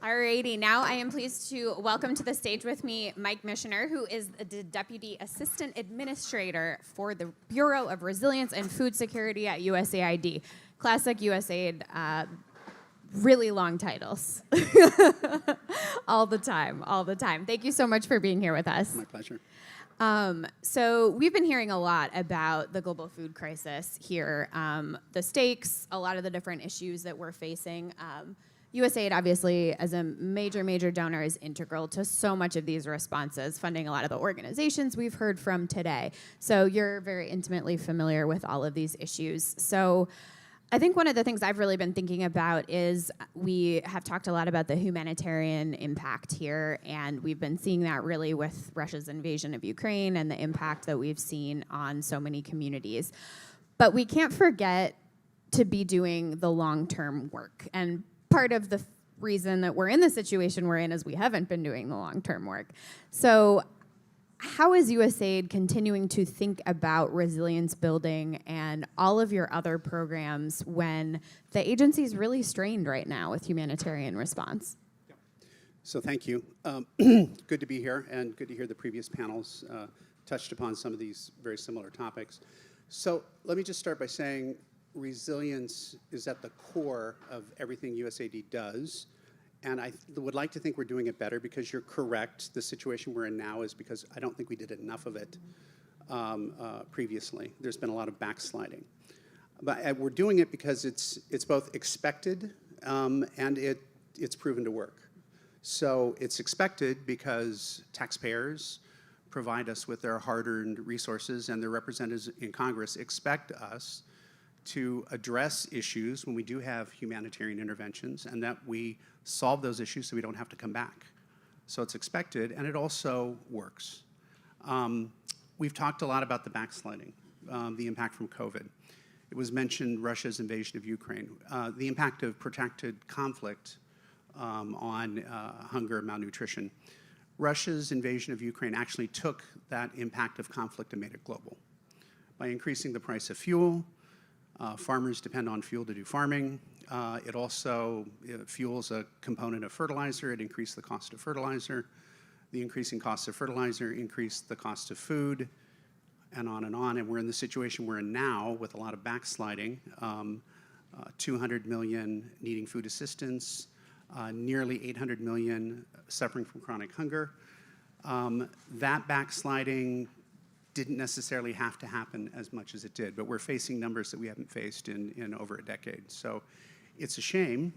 Alrighty, now I am pleased to welcome to the stage with me Mike Michener, who is the Deputy Assistant Administrator for the Bureau of Resilience and Food Security at USAID. Classic USAID, really long titles. all the time. Thank you so much for being here with us. My pleasure. So we've been hearing a lot about the global food crisis here, the stakes, a lot of the different issues that we're facing. USAID, obviously, as a major donor, is integral to so much of these responses, funding a lot of the organizations we've heard from today. So you're very intimately familiar with all of these issues. So I think one of the things I've really been thinking about is we have talked a lot about the humanitarian impact here, and we've been seeing that really with Russia's invasion of Ukraine and the impact that we've seen on so many communities. But we can't forget to be doing the long-term work. And part of the reason that we're in the situation we're in is we haven't been doing the long-term work. So how is USAID continuing to think about resilience building and all of your other programs when the agency is really strained right now with humanitarian response? Yeah. So thank you. Good to be here, and good to hear the previous panels touched upon some of these very similar topics. So let me just start by saying resilience is at the core of everything USAID does. And I would like to think we're doing it better, because you're correct. The situation we're in now is because I don't think we did enough of it previously. There's been a lot of backsliding. But we're doing it because it's both expected and it's proven to work. So it's expected because taxpayers provide us with their hard-earned resources, and their representatives in Congress expect us to address issues when we do have humanitarian interventions, and that we solve those issues so we don't have to come back. So it's expected, and it also works. We've talked a lot about the backsliding, the impact from COVID. It was mentioned Russia's invasion of Ukraine, the impact of protracted conflict on hunger and malnutrition. Russia's invasion of Ukraine actually took that impact of conflict and made it global. By increasing the price of fuel, farmers depend on fuel to do farming. It also fuel's a component of fertilizer. It increased the cost of fertilizer. The increasing cost of fertilizer increased the cost of food, and on and on. And we're in the situation we're in now with a lot of backsliding, 200 million needing food assistance, nearly 800 million suffering from chronic hunger. That backsliding didn't necessarily have to happen as much as it did, but we're facing numbers that we haven't faced in over a decade. So it's a shame,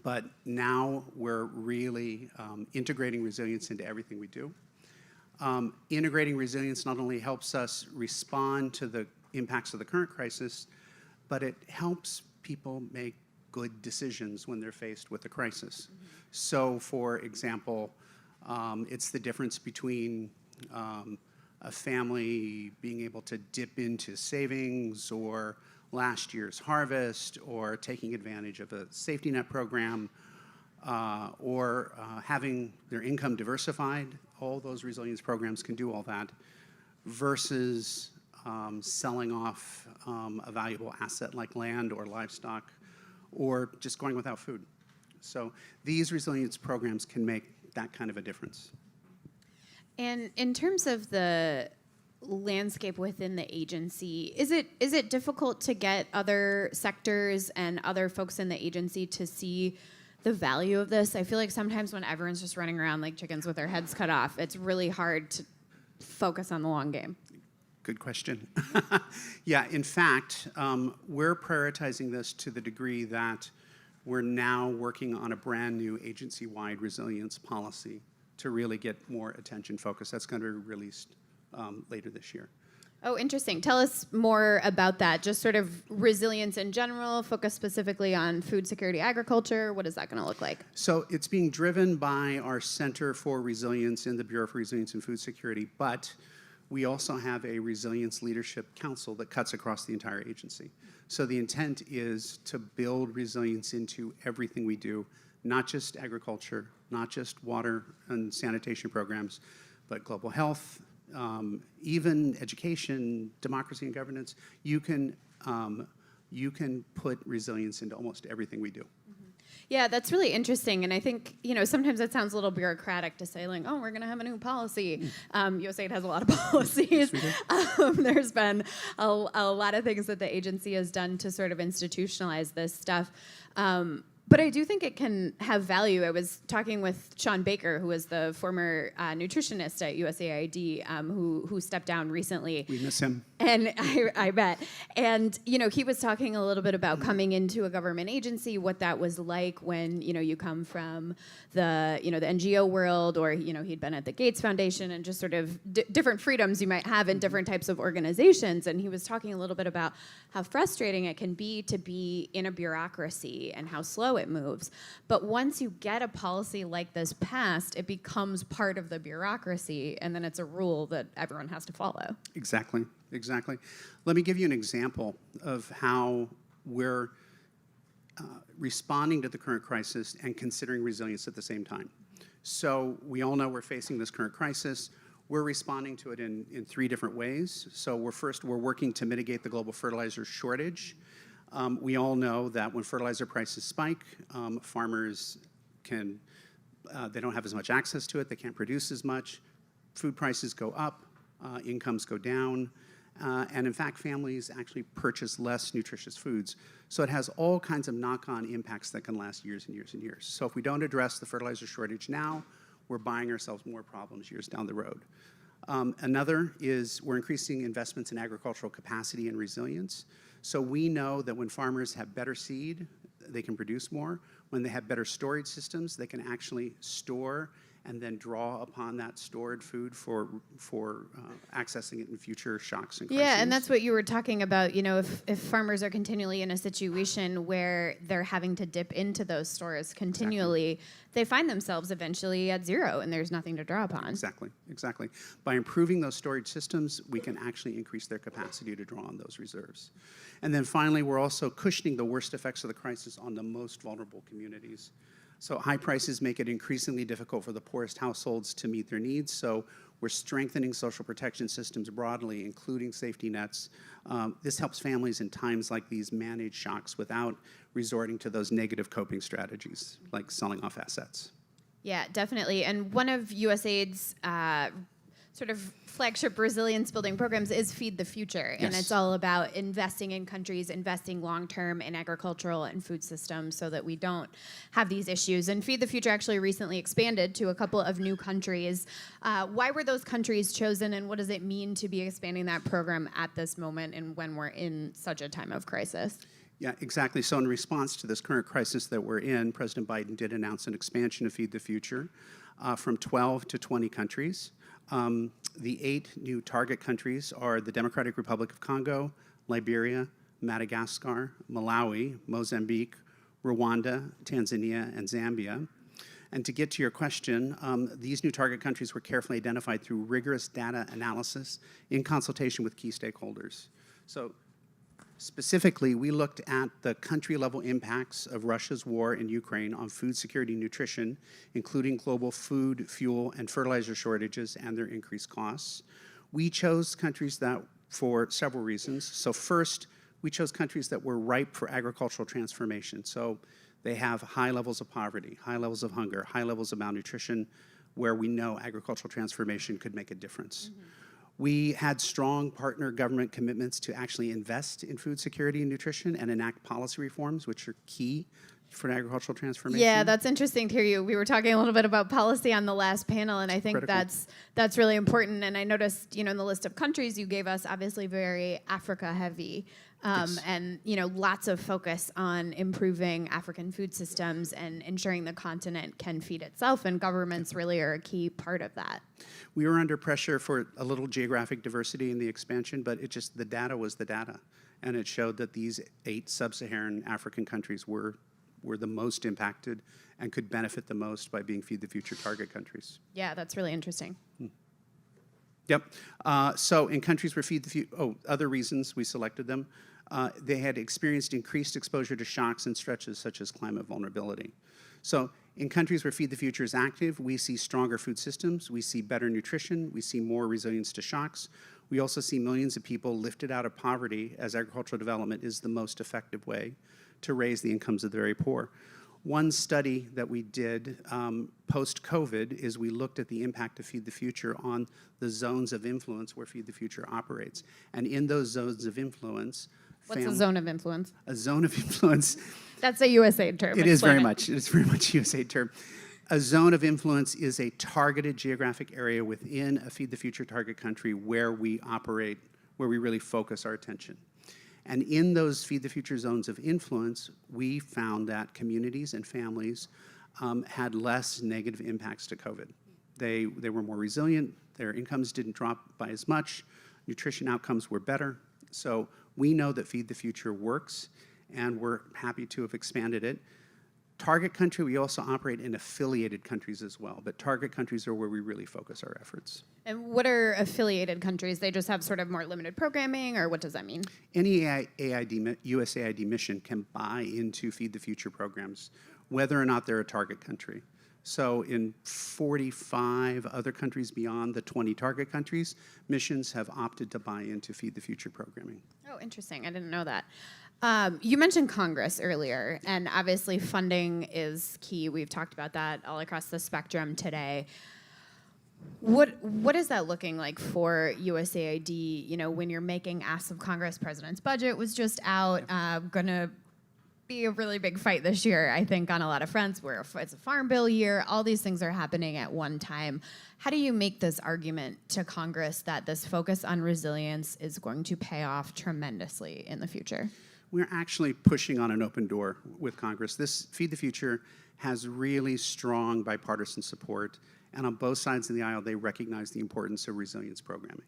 but now we're really integrating resilience into everything we do. Integrating resilience not only helps us respond to the impacts of the current crisis, but it helps people make good decisions when they're faced with a crisis. Mm-hmm. So, for example, it's the difference between a family being able to dip into savings or last year's harvest, or taking advantage of a safety net program, or having their income diversified. All those resilience programs can do all that, versus selling off a valuable asset like land or livestock, or just going without food. So these resilience programs can make that kind of a difference. And in terms of the landscape within the agency, is it difficult to get other sectors and other folks in the agency to see the value of this? I feel like sometimes when everyone's just running around like chickens with their heads cut off, it's really hard to focus on the long game. Good question. Yeah, in fact, we're prioritizing this to the degree that we're now working on a brand new agency-wide resilience policy to really get more attention focus. That's going to be released later this year. Oh, interesting. Tell us more about that. Just sort of resilience in general, focus specifically on food security, agriculture. What is that going to look like? So it's being driven by our Center for Resilience in the Bureau for Resilience and Food Security, but we also have a Resilience Leadership Council that cuts across the entire agency. So the intent is to build resilience into everything we do, not just agriculture, not just water and sanitation programs, but global health, even education, democracy and governance. You can put resilience into almost everything we do. Yeah, that's really interesting. And I think, sometimes it sounds a little bureaucratic to say, like, oh, we're going to have a new policy. USAID has a lot of policies. There's been a lot of things that the agency has done to sort of institutionalize this stuff. But I do think it can have value. I was talking with Sean Baker, who was the former nutritionist at USAID, who stepped down recently. We miss him. And I bet. And, he was talking a little bit about coming into a government agency, what that was like when, you come from the, the NGO world, or, he'd been at the Gates Foundation, and just sort of different freedoms you might have in different types of organizations. And he was talking a little bit about how frustrating it can be to be in a bureaucracy and how slow it moves. But once you get a policy like this passed, it becomes part of the bureaucracy, and then it's a rule that everyone has to follow. Exactly. Let me give you an example of how we're responding to the current crisis and considering resilience at the same time. So we all know we're facing this current crisis. We're responding to it in three different ways. So we're working to mitigate the global fertilizer shortage. We all know that when fertilizer prices spike, farmers they don't have as much access to it, they can't produce as much, food prices go up, incomes go down, and in fact, families actually purchase less nutritious foods. So it has all kinds of knock-on impacts that can last years and years and years. So if we don't address the fertilizer shortage now, we're buying ourselves more problems years down the road. Another is we're increasing investments in agricultural capacity and resilience. So we know that when farmers have better seed, they can produce more. When they have better storage systems, they can actually store and then draw upon that stored food for accessing it in future shocks and crises. Yeah, and that's what you were talking about. If farmers are continually in a situation where they're having to dip into those stores continually, they find themselves eventually at zero, and there's nothing to draw upon. Exactly. By improving those storage systems, we can actually increase their capacity to draw on those reserves. And then finally, we're also cushioning the worst effects of the crisis on the most vulnerable communities. So high prices make it increasingly difficult for the poorest households to meet their needs. So we're strengthening social protection systems broadly, including safety nets. This helps families in times like these manage shocks without resorting to those negative coping strategies, like selling off assets. Yeah, definitely. And one of USAID's sort of flagship resilience building programs is Feed the Future. Yes. And it's all about investing in countries, investing long-term in agricultural and food systems so that we don't have these issues. And Feed the Future actually recently expanded to a couple of new countries. Why were those countries chosen, and what does it mean to be expanding that program at this moment and when we're in such a time of crisis? Yeah, exactly. So in response to this current crisis that we're in, President Biden did announce an expansion of Feed the Future from 12 to 20 countries. The 8 new target countries are the Democratic Republic of Congo, Liberia, Madagascar, Malawi, Mozambique, Rwanda, Tanzania, and Zambia. And to get to your question, these new target countries were carefully identified through rigorous data analysis in consultation with key stakeholders. So specifically, we looked at the country-level impacts of Russia's war in Ukraine on food security and nutrition, including global food, fuel, and fertilizer shortages and their increased costs. We chose countries that for several reasons. So first, we chose countries that were ripe for agricultural transformation. So they have high levels of poverty, high levels of hunger, high levels of malnutrition, where we know agricultural transformation could make a difference. Mm-hmm. We had strong partner government commitments to actually invest in food security and nutrition and enact policy reforms, which are key for agricultural transformation. Yeah, that's interesting to hear you. We were talking a little bit about policy on the last panel, and I think that's really important. And I noticed, in the list of countries you gave us, obviously very Africa heavy. Yes. And lots of focus on improving African food systems and ensuring the continent can feed itself, and governments really are a key part of that. We were under pressure for a little geographic diversity in the expansion, but the data was the data, and it showed that these 8 sub-Saharan African countries were the most impacted and could benefit the most by being Feed the Future target countries. Yeah, that's really interesting. Yep. So in countries where Feed the Future, other reasons we selected them, they had experienced increased exposure to shocks and stretches such as climate vulnerability. So in countries where Feed the Future is active, we see stronger food systems, we see better nutrition, we see more resilience to shocks. We also see millions of people lifted out of poverty, as agricultural development is the most effective way to raise the incomes of the very poor. One study that we did post-COVID is we looked at the impact of Feed the Future on the zones of influence where Feed the Future operates. And in those zones of influence... What's a zone of influence? A zone of influence... That's a USAID term. It is very much. It is very much a USAID term. A zone of influence is a targeted geographic area within a Feed the Future target country where we operate, where we really focus our attention. And in those Feed the Future zones of influence, we found that communities and families had less negative impacts to COVID. They were more resilient, their incomes didn't drop by as much, nutrition outcomes were better. So we know that Feed the Future works, and we're happy to have expanded it. Target country, we also operate in affiliated countries as well, but target countries are where we really focus our efforts. And what are affiliated countries? They just have sort of more limited programming, or what does that mean? Any USAID mission can buy into Feed the Future programs, whether or not they're a target country. So in 45 other countries beyond the 20 target countries, missions have opted to buy into Feed the Future programming. Oh, interesting. I didn't know that. You mentioned Congress earlier, and obviously funding is key. We've talked about that all across the spectrum today. What is that looking like for USAID? You know, when you're making asks of Congress, President's budget was just out. Gonna be a really big fight this year, I think, on a lot of fronts. Where it's a farm bill year. All these things are happening at one time. How do you make this argument to Congress that this focus on resilience is going to pay off tremendously in the future? We're actually pushing on an open door with Congress. This Feed the Future has really strong bipartisan support, and on both sides of the aisle, they recognize the importance of resilience programming.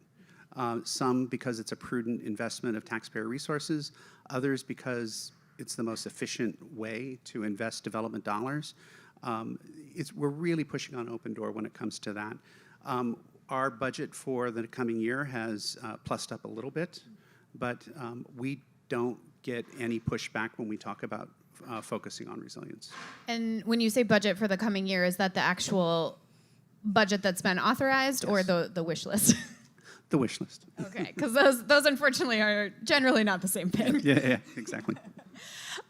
Some because it's a prudent investment of taxpayer resources, others because it's the most efficient way to invest development dollars. We're really pushing on open door when it comes to that. Our budget for the coming year has plussed up a little bit, but we don't get any pushback when we talk about focusing on resilience. And when you say budget for the coming year, is that the actual budget that's been authorized, yes, or the wish list? The wish list. Okay, because those unfortunately are generally not the same thing. Yeah, exactly.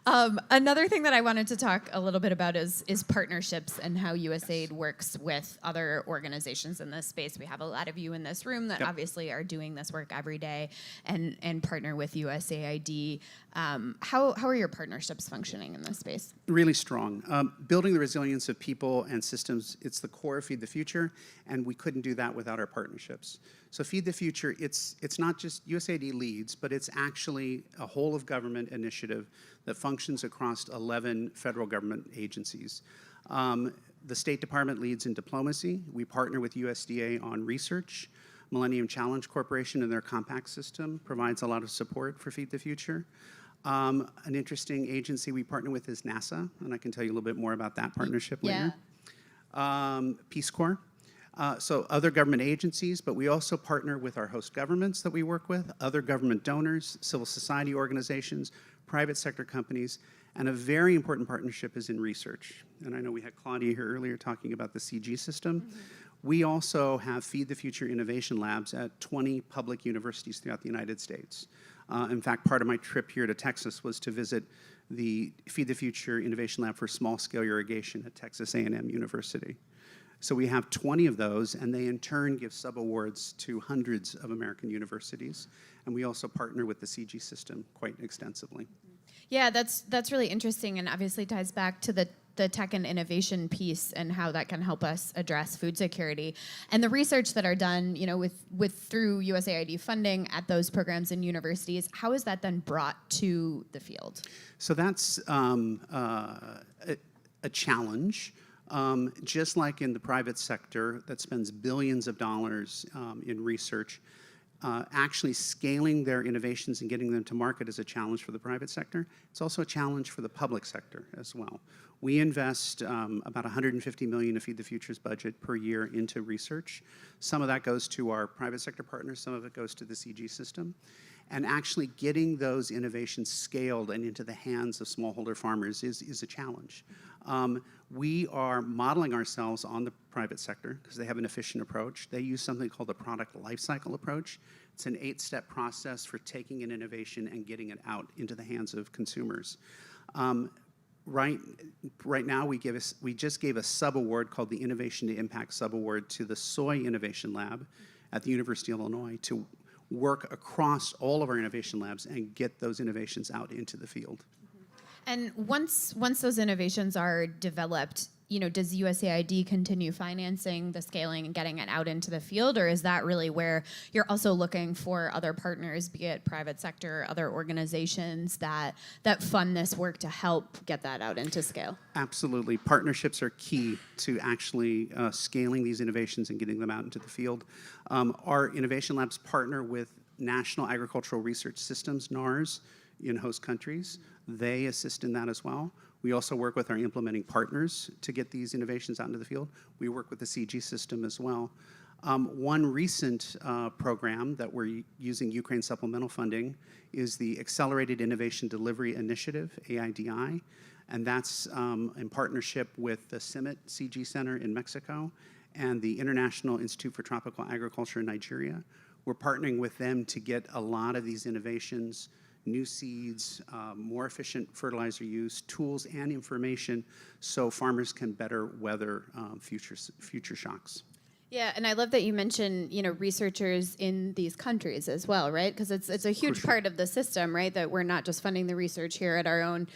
Another thing that I wanted to talk a little bit about is partnerships and how USAID works with other organizations in this space. We have a lot of you in this room that obviously are doing this work every day and partner with USAID. How are your partnerships functioning in this space? Really strong. Building the resilience of people and systems, it's the core of Feed the Future, and we couldn't do that without our partnerships. So Feed the Future, it's not just USAID leads, but it's actually a whole of government initiative that functions across 11 federal government agencies. The State Department leads in diplomacy. We partner with USDA on research. Millennium Challenge Corporation and their compact system provides a lot of support for Feed the Future. An interesting agency we partner with is NASA, and I can tell you a little bit more about that partnership later. Peace Corps. So other government agencies, but we also partner with our host governments that we work with, other government donors, civil society organizations, private sector companies, and a very important partnership is in research. And I know we had Claudia here earlier talking about the CG system. Mm-hmm. We also have Feed the Future Innovation Labs at 20 public universities throughout the United States. In fact, part of my trip here to Texas was to visit the Feed the Future Innovation Lab for small-scale irrigation at Texas A&M University. So we have 20 of those, and they in turn give sub-awards to hundreds of American universities. And we also partner with the CG system quite extensively. Yeah, that's really interesting, and obviously ties back to the tech and innovation piece and how that can help us address food security. And the research that are done, you know, with through USAID funding at those programs and universities, how is that then brought to the field? So that's a challenge. Just like in the private sector that spends billions of dollars in research, actually scaling their innovations and getting them to market is a challenge for the private sector. It's also a challenge for the public sector as well. We invest about $150 million of Feed the Future's budget per year into research. Some of that goes to our private sector partners, some of it goes to the CG system. And actually getting those innovations scaled and into the hands of smallholder farmers is a challenge. We are modeling ourselves on the private sector because they have an efficient approach. They use something called the product lifecycle approach. It's an 8-step process for taking an innovation and getting it out into the hands of consumers. Right now, we just gave a sub-award called the Innovation to Impact sub-award to the Soy Innovation Lab at the University of Illinois to work across all of our innovation labs and get those innovations out into the field. And once those innovations are developed, does USAID continue financing the scaling and getting it out into the field, or is that really where you're also looking for other partners, be it private sector, other organizations that fund this work to help get that out into scale? Absolutely. Partnerships are key to actually scaling these innovations and getting them out into the field. Our innovation labs partner with National Agricultural Research Systems, NARS, in host countries. They assist in that as well. We also work with our implementing partners to get these innovations out into the field. We work with the CG system as well. One recent program that we're using Ukraine supplemental funding is the Accelerated Innovation Delivery Initiative, AIDI, and that's in partnership with the CIMMYT CG Center in Mexico and the International Institute for Tropical Agriculture in Nigeria. We're partnering with them to get a lot of these innovations, new seeds, more efficient fertilizer use, tools and information so farmers can better weather future shocks. Yeah, and I love that you mentioned, researchers in these countries as well, right? Because it's a huge part of the system, right? That we're not just funding the research here at our own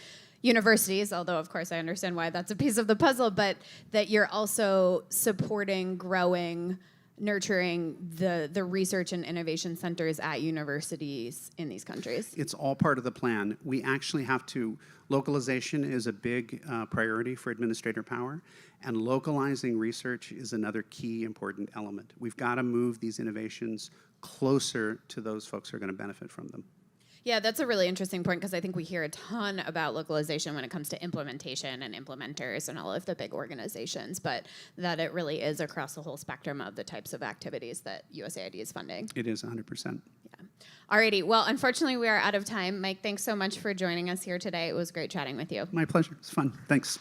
universities, although of course I understand why that's a piece of the puzzle, but that you're also supporting, growing, nurturing the research and innovation centers at universities in these countries. It's all part of the plan. We actually have to, localization is a big priority for administrator power, and localizing research is another key important element. We've got to move these innovations closer to those folks who are going to benefit from them. Yeah, that's a really interesting point because I think we hear a ton about localization when it comes to implementation and implementers and all of the big organizations, but that it really is across the whole spectrum of the types of activities that USAID is funding. It is 100%. Yeah. Alrighty, well, unfortunately we are out of time. Mike, thanks so much for joining us here today. It was great chatting with you. My pleasure. It's fun. Thanks.